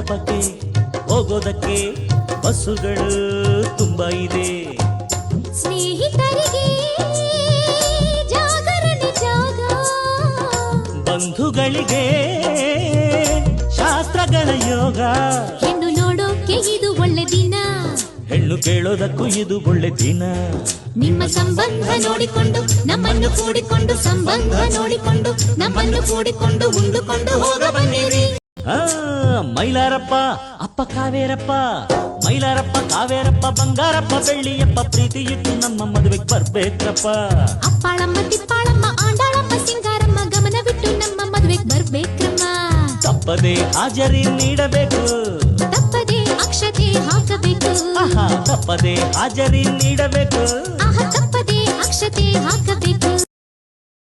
ಮಂಟಪಕ್ಕೆ ಹೋಗೋದಕ್ಕೆ ಬಸ್ಸುಗಳು ತುಂಬಾ ಇದೆ. ಸ್ನೇಹಿತರಿಗೆ ಜಾಗರಣೆ ಜಾಗ, ಬಂಧುಗಳಿಗೆ ಶಾಸ್ತ್ರಗಳ ಯೋಗ. ಹೆಣ್ಣು ನೋಡೋಕೆ ಇದು ಒಳ್ಳೆ ದಿನ, ಹೆಣ್ಣು ಕೇಳೋದಕ್ಕೂ ಇದು ಒಳ್ಳೆ ದಿನ. ನಿಮ್ಮ ಸಂಬಂಧ ನೋಡಿಕೊಂಡು ನಮ್ಮನ್ನು ಕೂಡಿಕೊಂಡು, ಸಂಬಂಧ ನೋಡಿಕೊಂಡು ನಮ್ಮನ್ನು ಕೂಡಿಕೊಂಡು ಉಂಡುಕೊಂಡು ಹೋಗ ಬನ್ನಿರಿ. ಮೈಲಾರಪ್ಪ ಅಪ್ಪ ಕಾವೇರಪ್ಪ, ಮೈಲಾರಪ್ಪ ಕಾವೇರಪ್ಪ ಬಂಗಾರಪ್ಪ ಬೆಳ್ಳಿಯಪ್ಪ, ಪ್ರೀತಿ ಇಟ್ಟು ನಮ್ಮ ಮದುವೆಗೆ ಬರ್ಬೇಕ್ರಪ್ಪ. ಅಪ್ಪಾಳಮ್ಮ ತಿಪ್ಪಾಳಮ್ಮ ಆಂಡಾಳಮ್ಮ ಸಿಂಗಾರಮ್ಮ ಗಮನವಿಟ್ಟು ನಮ್ಮ ಮದುವೆಗೆ ಬರ್ಬೇಕ್ರಮ್ಮ. ತಪ್ಪದೆ ಹಾಜರಿ ನೀಡಬೇಕು, ತಪ್ಪದೆ ಅಕ್ಷತೆ ಹಾಕಬೇಕು, ತಪ್ಪದೆ ಹಾಜರಿ ನೀಡಬೇಕು, ತಪ್ಪದೆ ಅಕ್ಷತೆ ಹಾಕಬೇಕು.